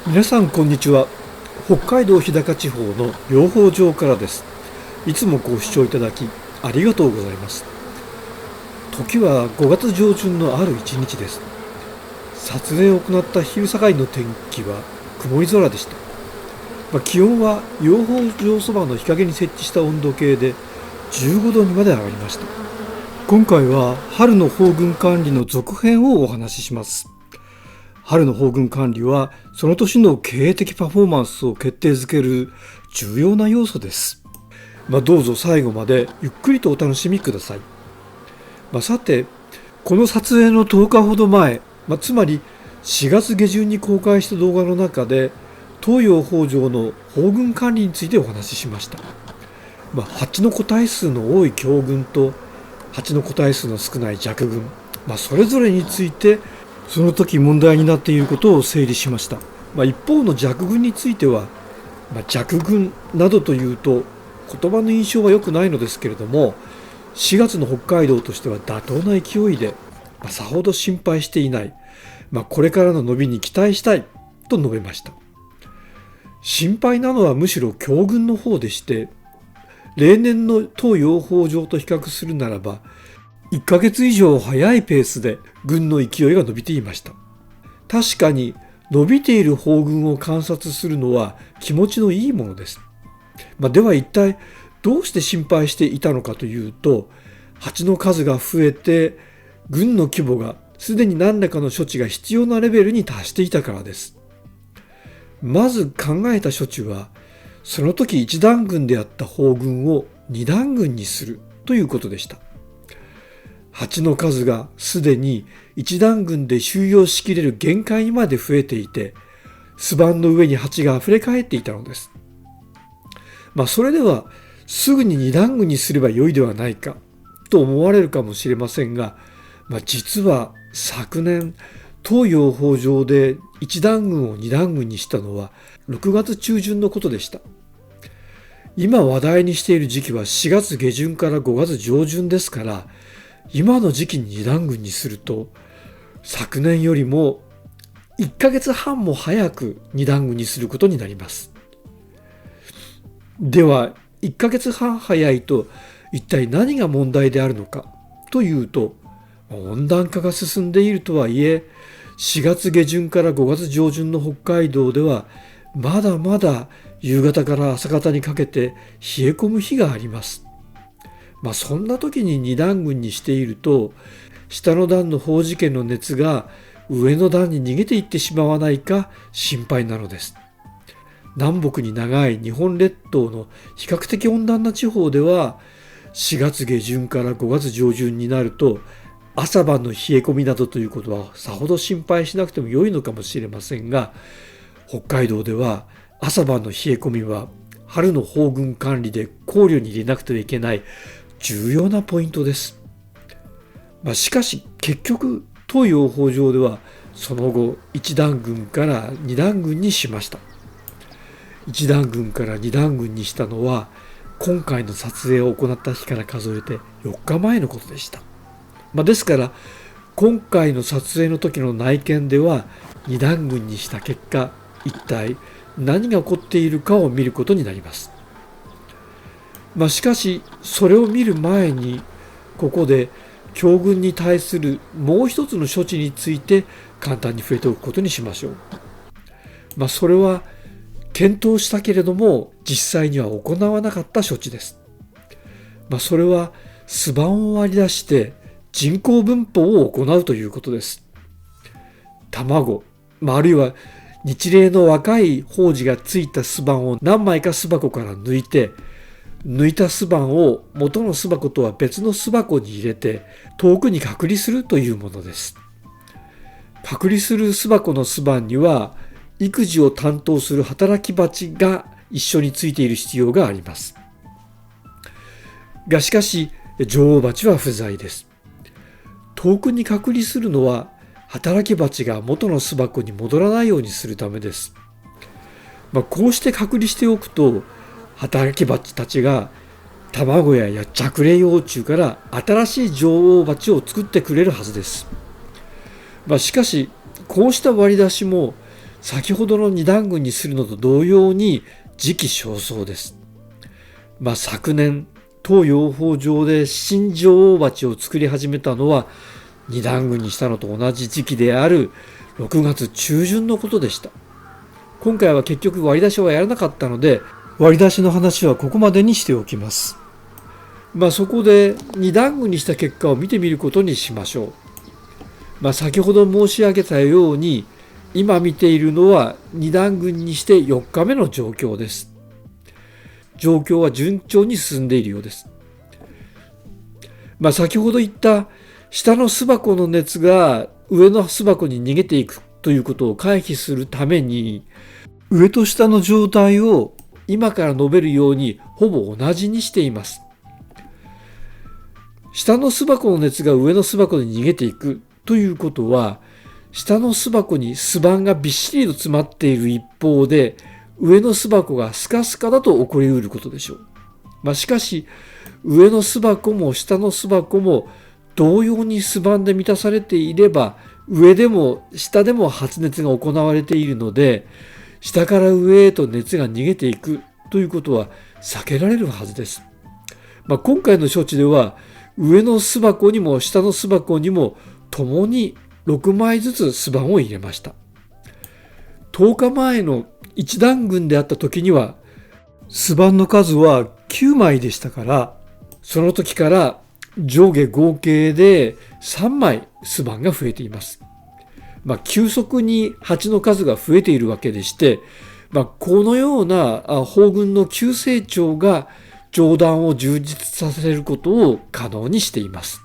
皆さんこんにちは。北海道日高地方の養蜂場からです。いつもご視聴いただきありがとうございます。時は5月上旬のある一日です。撮影を行った昼下がりの天気は曇り空でした。気温は養蜂場そばの日陰に設置した温度計で15度にまで上がりました。今回は春の蜂群管理の続編をお話しします。春の蜂群管理はその年の経営的パフォーマンスを決定づける重要な要素です。どうぞ最後までゆっくりとお楽しみください。さて、この撮影の10日ほど前、つまり4月下旬に公開した動画の中で東洋蜂場の蜂群管理についてお話ししました。蜂の個体数の多い強群と蜂の個体数の少ない弱群、それぞれについてその時問題になっていることを整理しました。一方の弱群については、弱群などというと言葉の印象は良くないのですけれども、4月の北海道としては妥当な勢いで、さほど心配していない、これからの伸びに期待したいと述べました。心配なのはむしろ強群の方でして、例年の当養蜂場と比較するならば1ヶ月以上早いペースで群の勢いが伸びていました。確かに伸びている蜂群を観察するのは気持ちのいいものです。では一体どうして心配していたのかというと、蜂の数が増えて群の規模がすでに何らかの処置が必要なレベルに達していたからです。まず考えた処置は、その時一段群であった蜂群を二段群にするということでした。蜂の数がすでに一段群で収容しきれる限界にまで増えていて、巣板の上に蜂があふれかえっていたのです。それではすぐに二段群にすればよいではないかと思われるかもしれませんが、実は昨年東洋蜂場で一段群を二段群にしたのは6月中旬のことでした。今話題にしている時期は4月下旬から5月上旬ですから、今の時期に二段群にすると昨年よりも1ヶ月半も早く二段群にすることになります。では1ヶ月半早いと一体何が問題であるのかというと、温暖化が進んでいるとはいえ、4月下旬から5月上旬の北海道ではまだまだ夕方から朝方にかけて冷え込む日があります。そんな時に二段群にしていると、下の段の蜂事件の熱が上の段に逃げていってしまわないか心配なのです。南北に長い日本列島の比較的温暖な地方では、4月下旬から5月上旬になると朝晩の冷え込みなどということはさほど心配しなくても良いのかもしれませんが、北海道では朝晩の冷え込みは春の蜂群管理で考慮に入れなくてはいけない重要なポイントです。しかし結局東洋蜂場ではその後一段群から二段群にしました。一段群から二段群にしたのは今回の撮影を行った日から数えて4日前のことでした。ですから今回の撮影の時の内見では二段群にした結果、一体何が起こっているかを見ることになります。しかしそれを見る前に、ここで強群に対するもう一つの処置について簡単に触れておくことにしましょう。それは検討したけれども実際には行わなかった処置です。それは巣板を割り出して人工分蜂を行うということです。卵、あるいは日齢の若い蜂児がついた巣板を何枚か巣箱から抜いて、抜いた巣板を元の巣箱とは別の巣箱に入れて遠くに隔離するというものです。隔離する巣箱の巣板には育児を担当する働き蜂が一緒についている必要があります。しかし女王蜂は不在です。遠くに隔離するのは働き蜂が元の巣箱に戻らないようにするためです。こうして隔離しておくと働き蜂たちが卵や着冷幼虫から新しい女王蜂を作ってくれるはずです。しかしこうした割り出しも先ほどの二段群にするのと同様に時期尚早です。昨年、当養蜂場で新女王蜂を作り始めたのは二段群にしたのと同じ時期である6月中旬のことでした。今回は結局割り出しはやらなかったので、割り出しの話はここまでにしておきます。そこで二段群にした結果を見てみることにしましょう。先ほど申し上げたように、今見ているのは二段群にして4日目の状況です。状況は順調に進んでいるようです。先ほど言った下の巣箱の熱が上の巣箱に逃げていくということを回避するために、上と下の状態を今から述べるようにほぼ同じにしています。下の巣箱の熱が上の巣箱に逃げていくということは、下の巣箱に巣板がびっしりと詰まっている一方で、上の巣箱がスカスカだと起こりうることでしょう。しかし、上の巣箱も下の巣箱も同様に巣板で満たされていれば、上でも下でも発熱が行われているので、下から上へと熱が逃げていくということは避けられるはずです。今回の処置では、上の巣箱にも下の巣箱にも共に6枚ずつ巣板を入れました。10日前の一段群であった時には巣板の数は9枚でしたから、その時から上下合計で3枚巣板が増えています。急速に蜂の数が増えているわけでして、このような蜂群の急成長が上段を充実させることを可能にしています。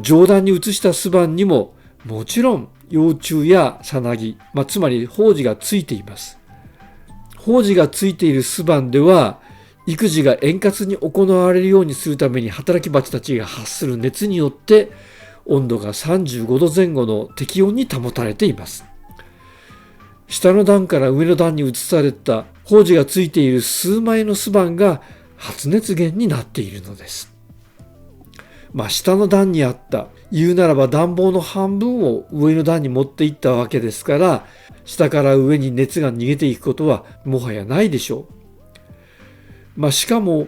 上段に移した巣板にももちろん幼虫やさなぎ、つまり胞子がついています。胞子がついている巣板では、育児が円滑に行われるようにするために働き蜂たちが発する熱によって温度が35度前後の適温に保たれています。下の段から上の段に移された胞子がついている数枚の巣板が発熱源になっているのです。下の段にあった言うならば暖房の半分を上の段に持っていったわけですから、下から上に熱が逃げていくことはもはやないでしょう。しかも、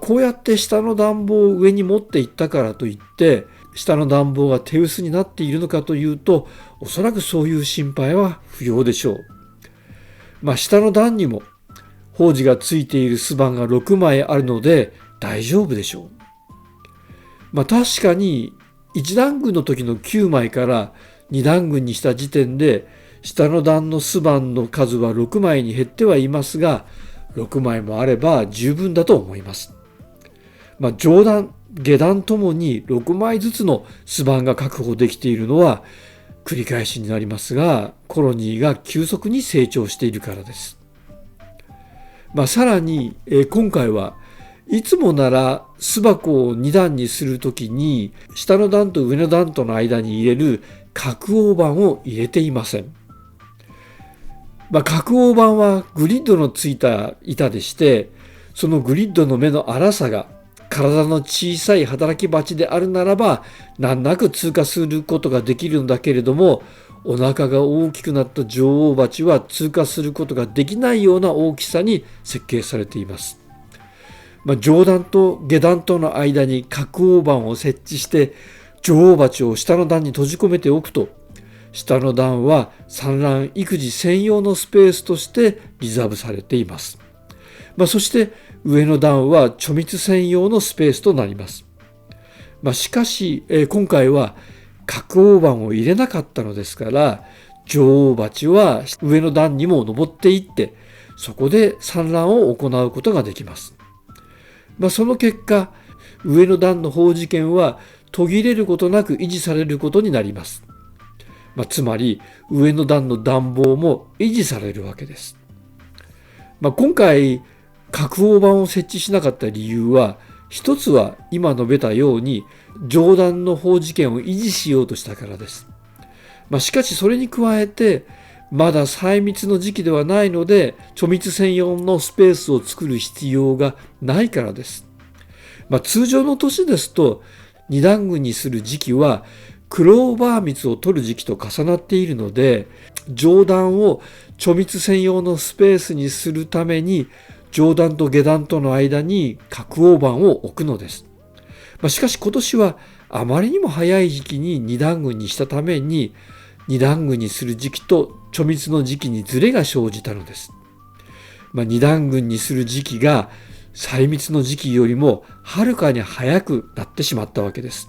こうやって下の暖房を上に持っていったからといって下の暖房が手薄になっているのかというと、おそらくそういう心配は不要でしょう。下の段にも胞子がついている巣板が6枚あるので大丈夫でしょう。確かに1段群の時の9枚から2段群にした時点で下の段の巣板の数は6枚に減ってはいますが、6枚もあれば十分だと思います。上段、下段ともに6枚ずつの巣板が確保できているのは繰り返しになりますが、コロニーが急速に成長しているからです。さらに、今回はいつもなら巣箱を2段にするときに下の段と上の段との間に入れる隔黄板を入れていません。隔黄板はグリッドのついた板でして、そのグリッドの目の粗さが体の小さい働き蜂であるならば難なく通過することができるんだけれども、お腹が大きくなった女王蜂は通過することができないような大きさに設計されています。上段と下段との間に隔黄板を設置して女王蜂を下の段に閉じ込めておくと、下の段は産卵育児専用のスペースとしてリザーブされています。そして上の段は貯蜜専用のスペースとなります。しかし今回は隔黄板を入れなかったのですから、女王蜂は上の段にも登っていってそこで産卵を行うことができます。その結果、上の段の胞子圏は途切れることなく維持されることになります。つまり上の段の暖房も維持されるわけです。今回隔黄板を設置しなかった理由は、一つは今述べたように上段の胞子圏を維持しようとしたからです。しかしそれに加えてまだ採蜜の時期ではないので貯蜜専用のスペースを作る必要がないからです。通常の年ですと2段群にする時期はクローバー蜜を取る時期と重なっているので、上段を貯蜜専用のスペースにするために上段と下段との間に角黄板を置くのです。しかし今年はあまりにも早い時期に二段群にしたために、二段群にする時期と貯蜜の時期にズレが生じたのです。二段群にする時期が採蜜の時期よりもはるかに早くなってしまったわけです。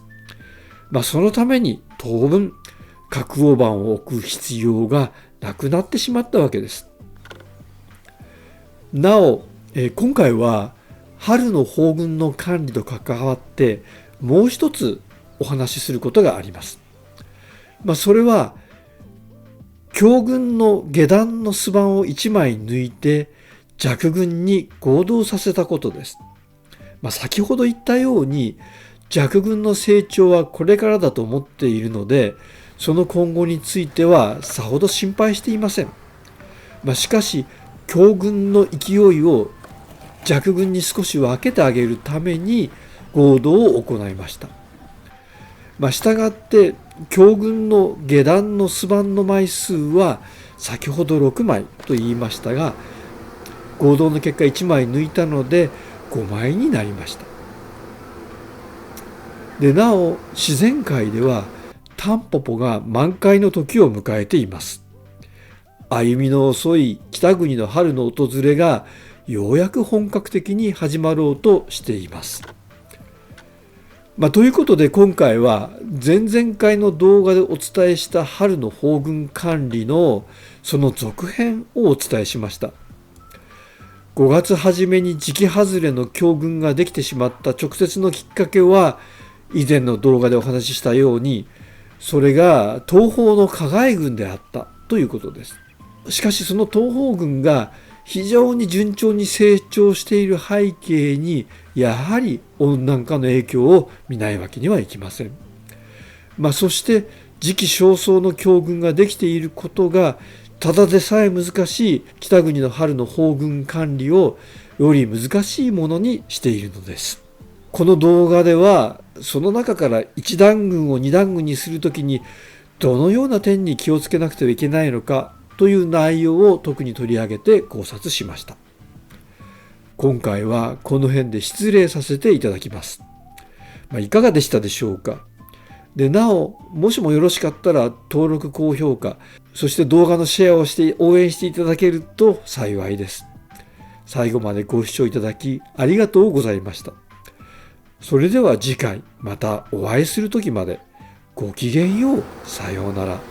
そのために当分角黄板を置く必要がなくなってしまったわけです。なお、今回は春の蜂群の管理と関わってもう一つお話しすることがあります。それは強群の下段の巣板を1枚抜いて弱群に合同させたことです。先ほど言ったように弱群の成長はこれからだと思っているので、その今後についてはさほど心配していません。しかし強群の勢いを弱群に少し分けてあげるために合同を行いました。したがって強群の下段の巣板の枚数は先ほど6枚と言いましたが、合同の結果1枚抜いたので5枚になりました。でなお自然界ではタンポポが満開の時を迎えています。歩みの遅い北国の春の訪れがようやく本格的に始まろうとしています。ということで今回は前々回の動画でお伝えした春の蜂群管理のその続編をお伝えしました。5月初めに時期外れの強群ができてしまった直接のきっかけは、以前の動画でお話ししたようにそれが東方の加害群であったということです。しかしその東方群が非常に順調に成長している背景にやはり温暖化の影響を見ないわけにはいきません。そして時期尚早の強群ができていることがただでさえ難しい北国の春の蜂群管理をより難しいものにしているのです。この動画ではその中から1段群を2段群にするときにどのような点に気をつけなくてはいけないのかという内容を特に取り上げて考察しました。今回はこの辺で失礼させていただきます。いかがでしたでしょうか。でなお、もしもよろしかったら登録高評価、そして動画のシェアをして応援していただけると幸いです。最後までご視聴いただきありがとうございました。それでは次回またお会いする時までごきげんよう。さようなら。